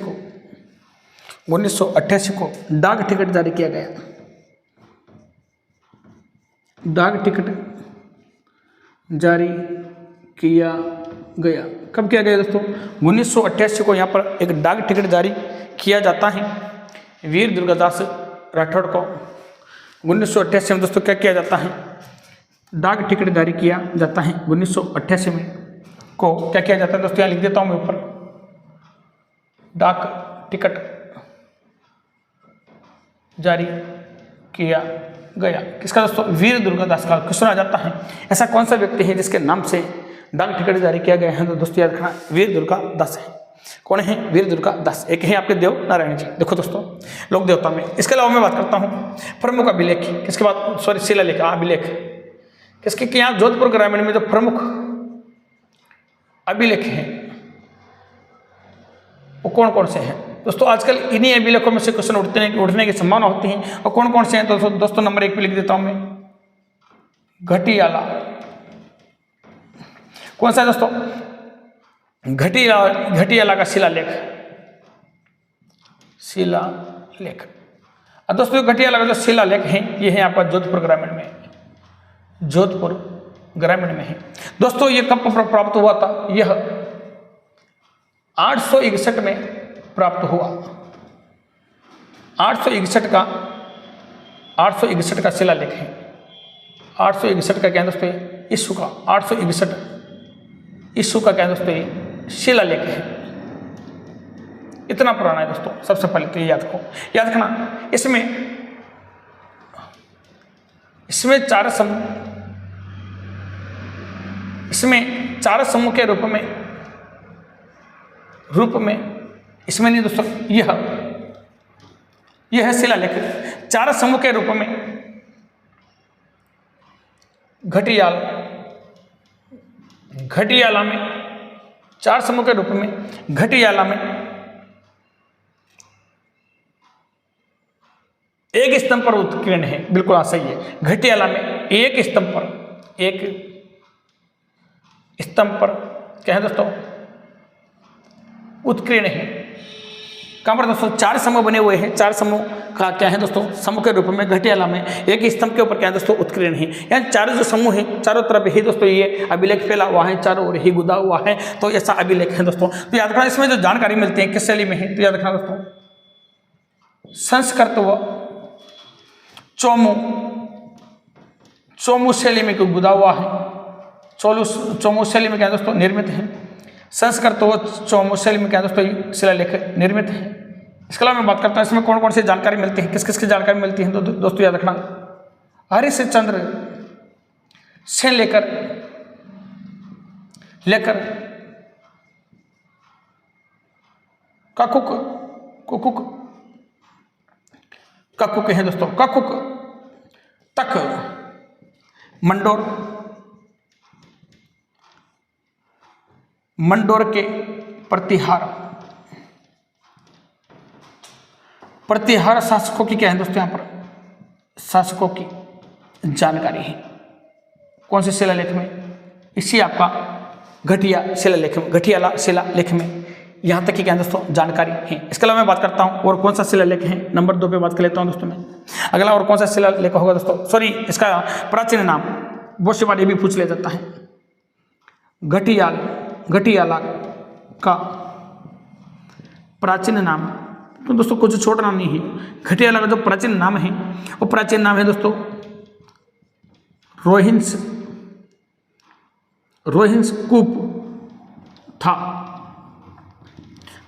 Speaker 1: को डाक टिकट जारी किया गया। डाक टिकट जारी किया गया। कब किया गया दोस्तों? 1988 को यहाँ पर एक डाक टिकट जारी किया जाता है वीर दुर्गादास राठौड़ को। 1988 में दोस्तों क्या किया जाता है? डाक टिकट जारी किया जाता है 1988 में को क्या किया जाता है दोस्तों? यहाँ लिख देता हूँ मैं ऊपर, डाक टिकट जारी किया गया। किसका दोस्तों? वीर दुर्गादास का। क्वेश्चन आ जाता है ऐसा कौन सा व्यक्ति है जिसके नाम से डाक टिकट जारी किया गया है? तो दोस्तों याद रखना वीर दुर्गादास है। कौन है? वीर दुर्गादास। एक है आपके देव नारायण जी। देखो दोस्तों लोक देवता में। इसके अलावा मैं बात करता हूँ प्रमुख अभिलेख। किसके बाद? सॉरी शिलालेख, अभिलेख किसके कि यहाँ जोधपुर ग्रामीण में जो प्रमुख अभिलेख हैं वो कौन कौन से हैं दोस्तों? आजकल इन्हीं अभिलेखों में से क्वेश्चन उठने की संभावना होती है। और कौन कौन से हैं दोस्तों? नंबर 1 पे लिख देता हूं मैं, घटियाला। कौन सा है दोस्तों? घटियाला का शिलालेख। अब दोस्तों घटियाला का जो शिलालेख है ये है आपका जोधपुर ग्रामीण में, जोधपुर ग्रामीण में है। दोस्तों ये कब प्राप्त हुआ था? यह 861 में प्राप्त हुआ। 861 का शिलालेख है। 861 का क्या है दोस्तों? ईस्वी का 861 ईस्वी का क्या है दोस्तों? ये शिलालेख है। इतना पुराना है दोस्तों। सबसे पहले तो ये याद रखना। इसमें चार चार समूह के रूप में इसमें नहीं दोस्तों, यह है शिलालेख। चार समूह के रूप में घटियाला में, चार समूह के रूप में घटियाला में एक स्तंभ पर उत्कीर्ण है। बिल्कुल सही है। घटियाला में एक स्तंभ पर क्या है दोस्तों? उत्कीर्ण है। कहां पर दोस्तों? चार समूह बने हुए हैं। चार समूह का क्या है दोस्तों? समूह के रूप में घटियाला में एक स्तंभ के ऊपर क्या है दोस्तों? उत्कीर्ण है। यानी चारों जो समूह हैं चारों तरफ ही दोस्तों ये अभिलेख फैला हुआ है, चारों ओर ही गुदा हुआ है। तो ऐसा अभिलेख है दोस्तों। तो याद रखना इसमें जो जानकारी मिलती है किस शैली में है? तो याद रखना दोस्तों संस्कृत व चोमू शैली में गुदा हुआ है। चोमू शैली में क्या दोस्तों? निर्मित है। संस्कृत व चोमू शैली में क्या दोस्तों? शिलालेख निर्मित है। इसके अलावा मैं बात करता हूँ इसमें कौन कौन सी जानकारी मिलती है, किस किस की जानकारी मिलती है। तो दोस्तों याद रखना हरिश्चंद्र से लेकर ककुक है दोस्तों, ककुक तक मंडोर के प्रतिहार शासकों की क्या है दोस्तों? यहाँ पर शासकों की जानकारी है। कौन से शिलालेख में? इसी आपका घटियाला शिलालेख में यहाँ तक की क्या है दोस्तों? जानकारी है। इसके अलावा मैं बात करता हूँ और कौन सा शिलालेख है। नंबर 2 पे बात कर लेता हूँ दोस्तों मैं। अगला और कौन सा शिलालेख होगा दोस्तों? सॉरी, इसका प्राचीन नाम बहुत से बार ये भी पूछ लिया जाता है। घटियाला का प्राचीन नाम, तो दोस्तों कुछ छोड़ना नहीं है। घटियाला का जो प्राचीन नाम है वो प्राचीन नाम है दोस्तों रोहिंस कूप था।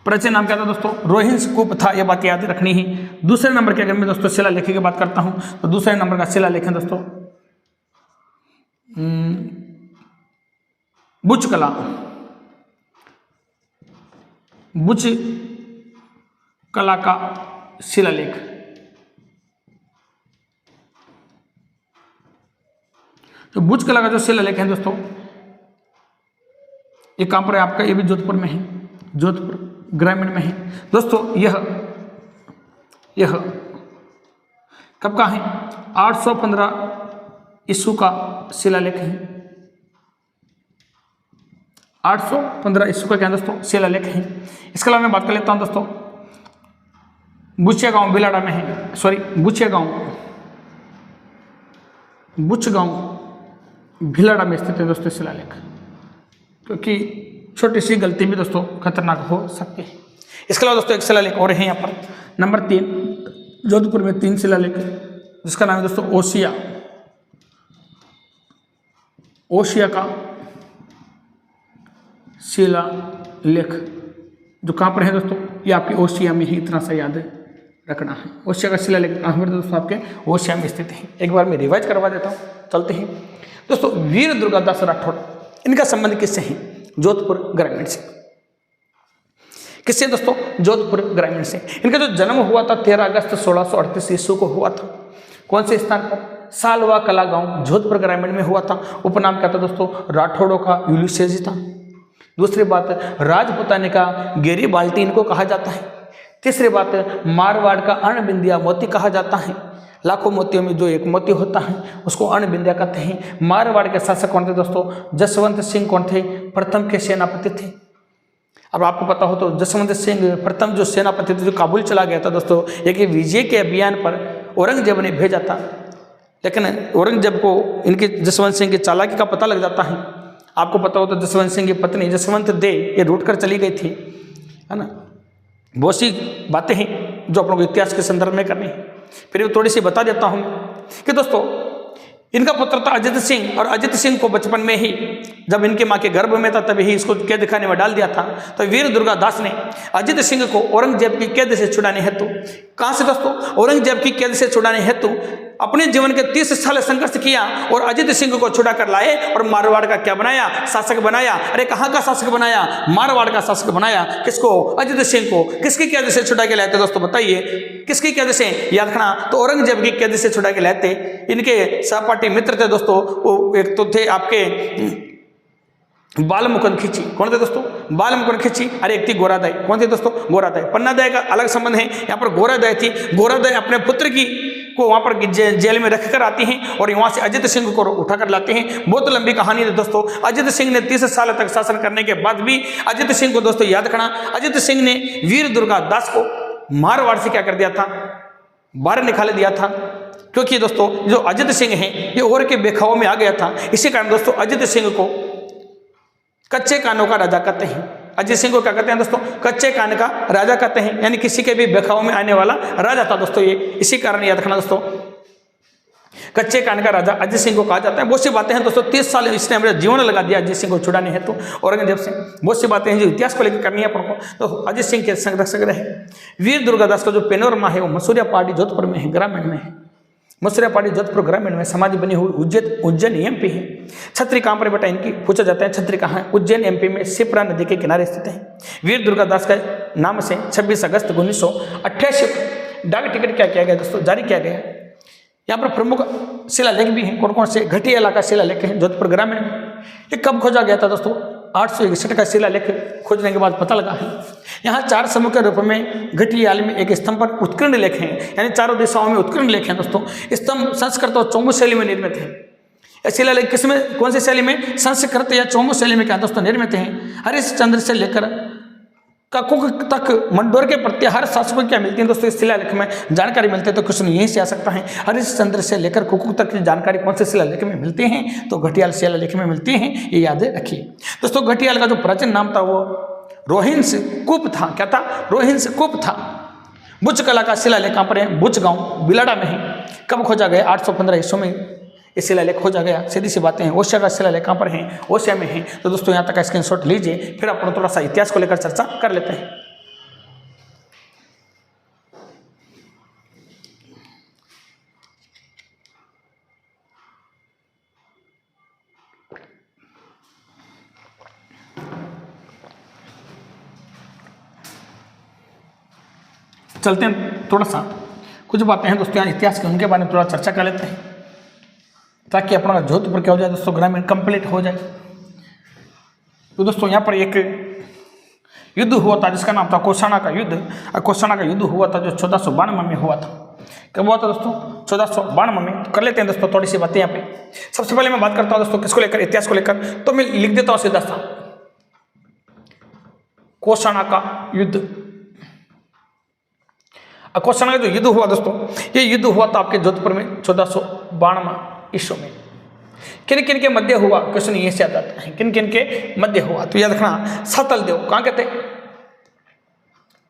Speaker 1: प्राचीन नाम क्या था दोस्तों? रोहिंस कूप था। यह बात याद रखनी है। दूसरे नंबर के अगर मैं दोस्तों शिलालेख की बात करता हूं तो दूसरे नंबर का शिलालेख है दोस्तों बुच कला का शिलालेख। तो भुज कला का जो शिलालेख है दोस्तों, ये कहाँ पर है आपका, ये भी जोधपुर में है, जोधपुर ग्रामीण में है दोस्तों। यह कब का है, 815 ईस्वी का शिलालेख है, 815 ईस्वी का क्या दोस्तों शिलालेख है। इसके अलावा मैं बात कर लेता हूँ दोस्तों, बुचिया गांव बिलाड़ा में है, सॉरी बुचिया गांव भिलाड़ा में स्थित है दोस्तों शिलालेख, क्योंकि छोटी सी गलती भी दोस्तों खतरनाक हो सकती है। इसके अलावा दोस्तों एक शिलालेख और है यहाँ पर, नंबर 3, जोधपुर में 3 शिलालेख है, जिसका नाम है दोस्तों ओशिया का शिलालेख, जो कहाँ पर है दोस्तों, ये आपकी ओशिया में ही, इतना सा याद रखना है। ओशिया का शिलालेख कहाँ पर दोस्तों, आपके ओशिया में स्थित है। एक बार मैं रिवाइज करवा देता हूँ, चलते हैं दोस्तों। वीर दुर्गादास राठौड़, इनका संबंध किससे है, जोधपुर ग्रामीण से। किससे दोस्तों, जोधपुर ग्रामीण से। इनका जो जन्म हुआ था 13 अगस्त 1638 ईस्वी को हुआ था। कौन से स्थान पर, सालवा कला गांव, जोधपुर ग्रामीण में हुआ था। उपनाम क्या था दोस्तों, राठौड़ों का यूलिसेस था। दूसरी बात, राजपुताने का गेरी बाल्टी इनको कहा जाता है। तीसरी बात, मारवाड़ का अणबिंदिया मोती कहा जाता है। लाखों मोतियों में जो एक मोती होता है उसको अणबिंदिया कहते हैं। मारवाड़ के शासक कौन थे दोस्तों, जसवंत सिंह कौन थे, प्रथम के सेनापति थे। अब आपको पता हो तो जसवंत सिंह प्रथम जो सेनापति थे, जो काबुल चला गया था दोस्तों, एक विजय के अभियान पर औरंगजेब ने भेजा था, लेकिन औरंगजेब को इनके जसवंत सिंह की चालाकी का पता लग जाता है। आपको पता हो तो जसवंत सिंह की पत्नी जसवंत दे ये रूट कर चली गई थी, है ना। बहुत सी बातें हैं जो अपनों को इतिहास के संदर्भ में करनी है, फिर वो थोड़ी सी बता देता हूँ कि दोस्तों इनका पुत्र था अजित सिंह, और अजित सिंह को बचपन में ही जब इनके माँ के गर्भ में था तभी ही इसको कैद खाने में डाल दिया था। तो वीर दुर्गादास ने अजित सिंह को औरंगजेब की कैद से छुड़ाने हेतु, कहाँ से दोस्तों, औरंगजेब की कैद से छुड़ाने हेतु अपने जीवन के 30 साल संघर्ष किया और अजित सिंह को छुड़ा कर लाए और मारवाड़ का क्या बनाया, शासक बनाया। अरे कहाँ का शासक बनाया, मारवाड़ का शासक बनाया। किसको, अजित सिंह को। किसकी कैद से छुड़ा के लाए थे दोस्तों, बताइए किसकी कैद से, याद रखना। तो औरंगजेब की कैद से छुड़ा के लाए थे। इनके सहपाठी मित्र थे दोस्तों, वो एक तो थे आपके बालमुकुंद खिची। कौन थे दोस्तों, बालमुकुंद खिची। अरे एक थी गोरादाई। कौन थे दोस्तों, गोरादाई। पन्नादाई का अलग संबंध है, यहाँ पर गोरादाई थी। गोरादाई अपने पुत्र की को वहाँ पर जेल में रखकर आती हैं और वहाँ से अजित सिंह को उठाकर लाते हैं। बहुत लंबी कहानी है दोस्तों। अजित सिंह ने 30 साल तक शासन करने के बाद भी अजित सिंह को दोस्तों याद रखना, अजित सिंह ने वीर दुर्गादास को मारवाड़ से क्या कर दिया था, बाहर निकाल दिया था। क्योंकि दोस्तों जो अजित सिंह है ये और के बेखाओं में आ गया था। इसी कारण दोस्तों अजित सिंह को कच्चे कानों का राजा कहते हैं। अजित सिंह को क्या कहते हैं दोस्तों, कच्चे कान का राजा कहते हैं, यानी किसी के भी बेखाओं में आने वाला राजा था दोस्तों ये। इसी कारण याद रखना दोस्तों, कच्चे कान का राजा अजित सिंह को कहा जाता है। बहुत सी बातें हैं दोस्तों, 30 साल इसने मेरा जीवन लगा दिया अजित सिंह को छुड़ाने हेतु औरंगजेब से। बहुत सी बातें हैं जो इतिहास को लेकर करनी है अपन को। तो अजित सिंह के संरक्षक रहे। वीर दुर्गादास का जो पेनोरमा है वो मसूरिया पहाड़ी जोधपुर में है, ग्रामीण में है। मसूरिया पहाड़ी जोधपुर ग्रामीण में समाधि बनी हुई उज्जैन एमपी है। छत्री कहाँ पर बेटा इनकी पूछा जाता है, छत्री कहाँ है, उज्जैन एमपी में शिप्रा नदी के किनारे स्थित है। वीर दुर्गादास का नाम से 26 अगस्त 1988 डाक टिकट क्या किया गया दोस्तों, जारी किया गया। यहाँ पर प्रमुख शिलालेख भी हैं। कौन कौन से, घटियाला का शिलालेख है जोधपुर ग्रामीण में। ये कब खोजा गया था दोस्तों, 861 का शिलालेख खोजने के बाद पता लगा है। यहाँ 4 समूह के रूप में घटियाल में एक स्तंभ पर उत्कीर्ण लेख हैं, यानी चारों दिशाओं में उत्कीर्ण लेख हैं दोस्तों। स्तंभ संस्कृत और चौमू शैली में निर्मित है। शिलालेख किसमें, कौन सी शैली में, संस्कृत या चौमू शैली में क्या दोस्तों निर्मित हैं। हरिश्चंद्र से लेकर ककुक तक मंडोर के प्रत्याहार शासकों क्या मिलती है दोस्तों, इस शिलालेख में जानकारी मिलती है। तो क्वेश्चन यहीं से आ सकता है, हरिश्चंद्र से लेकर कुकुक तक की जानकारी कौन से शिलालेख में मिलते हैं, तो घटियाल शिलालेख में मिलते हैं, ये याद रखिए दोस्तों। घटियाल का जो प्राचीन नाम था वो रोहिंस कूप था। क्या था, रोहिंस कूप था। बुच कला का शिलालेख कहाँ पर है, बुच गांव बिलाड़ा में है। कब खोजा गया, 815 ईस्वी में ये शिलालेख खोजा गया। सीधी सी बातें हैं। ओशिया का शिलालेख कहाँ पर है, ओशिया में है। तो दोस्तों यहाँ तक का स्क्रीनशॉट लीजिए, फिर अपन थोड़ा सा इतिहास को लेकर चर्चा कर लेते हैं। चलते हैं थोड़ा सा, कुछ बातें हैं दोस्तों यहाँ इतिहास के, उनके बारे में थोड़ा चर्चा कर लेते हैं। ताकि अपना जोधपुर क्या हो जाए दोस्तों ग्रामीण कंप्लीट हो जाए। तो दोस्तों यहाँ पर एक युद्ध हुआ था जिसका नाम था कौसाना का युद्ध। कौसाना का युद्ध हुआ था जो 1492 में हुआ था। कब हुआ था दोस्तों? 1492 में। तो कर लेते हैं दोस्तों थोड़ी सी बातें यहाँ पे। सबसे पहले मैं बात करता हूँ दोस्तों किसको लेकर, इतिहास को लेकर। तो मैं लिख देता हूँ सीधा सा कौसाना का युद्ध। कौसाना का जो युद्ध हुआ दोस्तों, ये युद्ध हुआ था आपके जोधपुर में 1492 ईस्वी में। किन किन के मध्य हुआ, क्वेश्चन ये से आता है, किन किन के मध्य हुआ। तो याद रखना सातल देव, कहाँ के थे?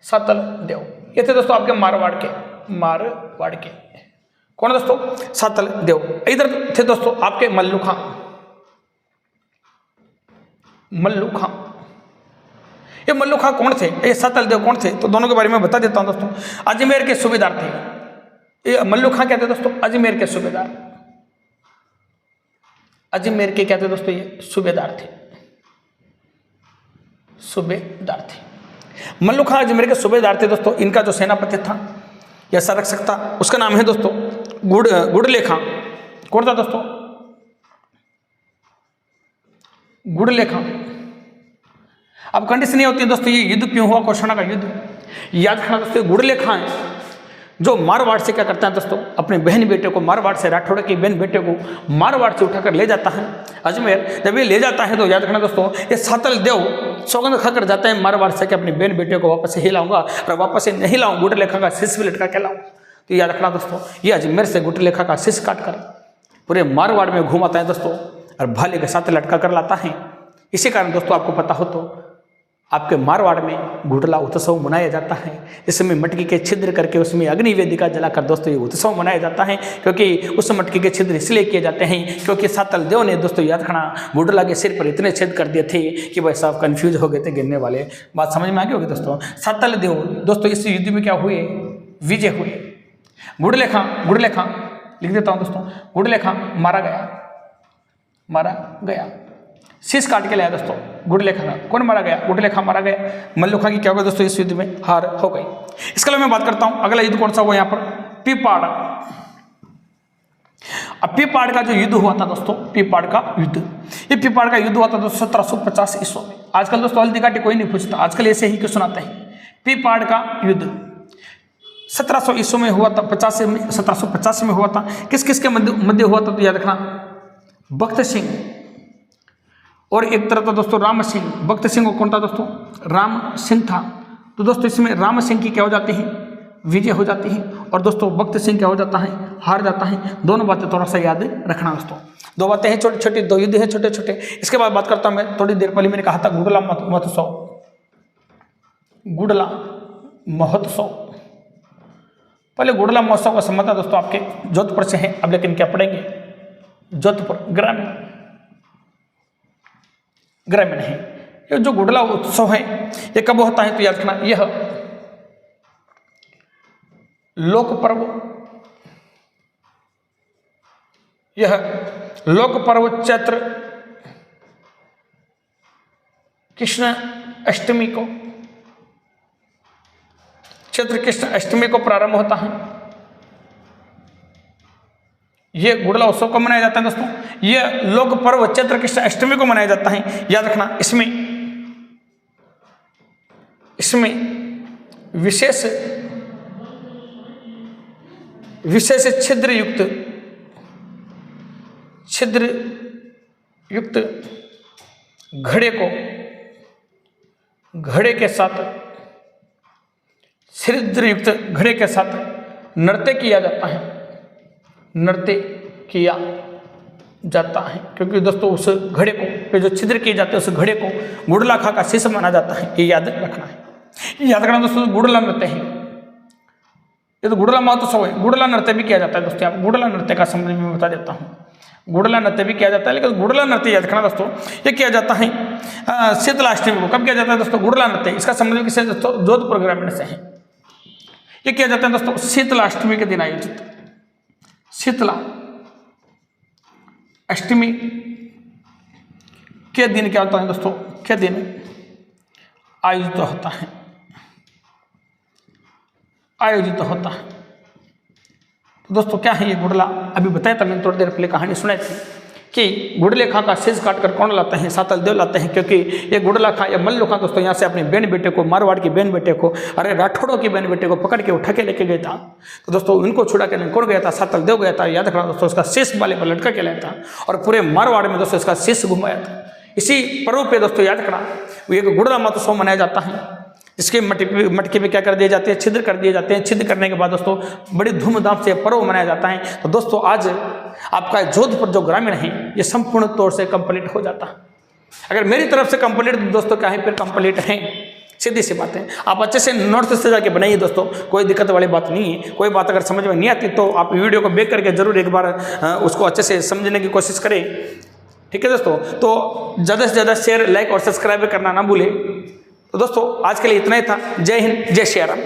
Speaker 1: सातल देव ये थे दोस्तों आपके मारवाड़ के। कौन दोस्तों? सातल देव। इधर थे दोस्तों आपके मल्लू खां। ये मल्लू खां कौन थे, ये सातल देव कौन थे? तो दोनों के बारे में बता देता हूं दोस्तों। अजमेर के सूबेदार थे ये मल्लू खां। क्या थे दोस्तों? अजमेर के सूबेदार। अजमेर के क्या थे दोस्तों? ये सूबेदार थे। मल्लू खां अजमेर के सूबेदार थे दोस्तों। इनका जो सेनापति था या संरक्षक था उसका नाम है दोस्तों गुड़ले खां। कौन था दोस्तों? गुड़ले खां। अब कंडीशन ये होती है दोस्तों, ये युद्ध क्यों हुआ कौसाना का युद्ध? याद रखना दोस्तों, गुड़ले खां जो मारवाड़ से क्या करता है दोस्तों, अपने बहन बेटे को, मारवाड़ से राठौड़ की बहन बेटे को मारवाड़ से उठाकर ले जाता है अजमेर। जब ये ले जाता है तो याद रखना दोस्तों, ये सातल देव सौगंध खाकर जाता है मारवाड़ से कि अपनी बहन बेटे को वापस से हिलाऊंगा और वापस से नहीं लाऊं, गुटलेखा का शीश भी लटका के लाऊं। तो याद रखना दोस्तों, ये अजमेर से गुटलेखा का शीश काट कर पूरे मारवाड़ में घुमाता है दोस्तों और भाले के साथ लटका कर लाता है। इसी कारण दोस्तों आपको पता हो तो आपके मारवाड़ में गुटला उत्सव मनाया जाता है। इसमें मटकी के छिद्र करके उसमें अग्नि वेदिका जलाकर दोस्तों ये उत्सव मनाया जाता है, क्योंकि उस मटकी के छिद्र इसलिए किए जाते हैं क्योंकि सातल देव ने दोस्तों याद रखना गुटला के सिर पर इतने छेद कर दिए थे कि भाई साहब कंफ्यूज हो गए थे गिरने वाले। बात समझ में आ गई होगी दोस्तों। सातल देव दोस्तों इस युद्ध में क्या हुए? विजय हुए। गुड़लेखा लिख देता हूँ दोस्तों, गुड़लेखा मारा गया, शीश काट के लाया दोस्तों गुड़लेखा का। कौन मारा गया? गुड़लेखा मारा गया। मल्लू खां की क्या होगा दोस्तों, इस युद्ध में हार हो गई। इसके अलावा मैं बात करता हूं अगला युद्ध कौन सा हुआ यहाँ पर? पीपाड़। अब पीपाड़ का जो युद्ध हुआ था दोस्तों, पीपाड़ का युद्ध, ये पीपाड़ का युद्ध हुआ था दोस्तों 1750 ईस्वी में। आजकल दोस्तों हल्दी काटी कोई नहीं पूछता, आजकल ऐसे ही क्यों सुनाते हैं। पीपाड़ का युद्ध 1700 ईस्वी में हुआ था, 1785 में हुआ था। किस किस के मध्य हुआ था? तो याद रखना बख्त सिंह और एक तरफ था दोस्तों राम सिंह। बख्त सिंह को कौन था दोस्तों? राम सिंह था। तो दोस्तों इसमें राम सिंह की क्या हो जाती है? विजय हो जाती है। और दोस्तों बख्त सिंह क्या हो जाता है? हार जाता है। दोनों बातें थोड़ा सा याद रखना दोस्तों। दो बातें हैं छोटी छोटी, दो युद्ध हैं छोटे छोटे। इसके बाद बात करता हूं मैं, थोड़ी देर पहले मैंने कहा था गुड़ला महोत्सव। गुड़ला महोत्सव, पहले गुड़ला महोत्सव का संबंध दोस्तों आपके जोधपुर से है। अब लेकिन क्या पढ़ेंगे? जोधपुर ग्रामीण है। ये जो गुड़ला उत्सव है ये कब होता है? तो याद रखना यह लोक पर्व चैत्र कृष्ण अष्टमी को प्रारंभ होता है। ये गुड़ला उत्सव कब मनाया जाता है दोस्तों? ये लोक पर्व चैत्र कृष्ण अष्टमी को मनाया जाता है। याद रखना इसमें विशेष छिद्र युक्त घड़े के साथ नृत्य किया जाता है। क्योंकि दोस्तों उस घड़े को पे जो छिद्र किए जाते हैं उस घड़े को गुड़ला खां का शीश माना जाता है। ये याद रखना है। याद रखना दोस्तों गुड़ला नृत्य है, ये तो गुड़ला महोत्सव है। गुड़ला नृत्य भी किया जाता है दोस्तों। आप गुड़ला नृत्य का संबंध में बता देता हूँ। गुड़ला नृत्य भी किया जाता है, लेकिन गुड़ला नृत्य याद रखना दोस्तों ये किया जाता है शीतलाष्टमी को। कब किया जाता है दोस्तों गुड़ला नृत्य? इसका संबंध किससे दोस्तों? जोधपुर ग्रामीण से है। ये किया जाता है दोस्तों शीतलाष्टमी के दिन आयोजित। शीतला अष्टमी के दिन क्या होता है दोस्तों? के दिन आयोजित होता है। दोस्तों क्या है ये गुड़ला, अभी बताया था मैंने थोड़ी देर पहले कहानी सुनाई थी कि गुड़ले खां का शीश काट कर कौन लाते हैं, सातल देव लाते हैं, क्योंकि ये गुड़ला खां या मल्लू खां दोस्तों यहाँ से अपने बहन बेटे को, मारवाड़ की बहन बेटे को, अरे राठौड़ों की बहन बेटे को पकड़ के उठा के लेके गया था। तो दोस्तों उनको छुड़ा के कौन गया था, सातल देव गया था। याद रखना दोस्तों, उसका शीश बाले पर लटका के लाया था और पूरे मारवाड़ में दोस्तों इसका शीश घुमाया था। इसी पर्व पे दोस्तों याद रखना एक गुड़ला महोत्सव मनाया जाता है, इसके मटके पे क्या कर दिए जाते हैं, छिद्र कर दिए जाते हैं। छिद्र करने के बाद दोस्तों बड़ी धूमधाम से पर्व मनाया जाता है। तो दोस्तों आज आपका जोधपुर जो ग्रामीण है ये संपूर्ण तौर से कंप्लीट हो जाता है। अगर मेरी तरफ से कंप्लीट दोस्तों क्या है, फिर कंप्लीट है, सीधी सी बात है। आप अच्छे से नोट्स से जाके बनाइए दोस्तों, कोई दिक्कत वाली बात नहीं है। कोई बात अगर समझ में नहीं आती तो आप वीडियो को बैक करके जरूर एक बार उसको अच्छे से समझने की कोशिश करें, ठीक है दोस्तों। तो ज़्यादा से ज़्यादा शेयर, लाइक और सब्सक्राइब करना ना भूलें। तो दोस्तों आज के लिए इतना ही था। जय हिंद, जय श्री राम।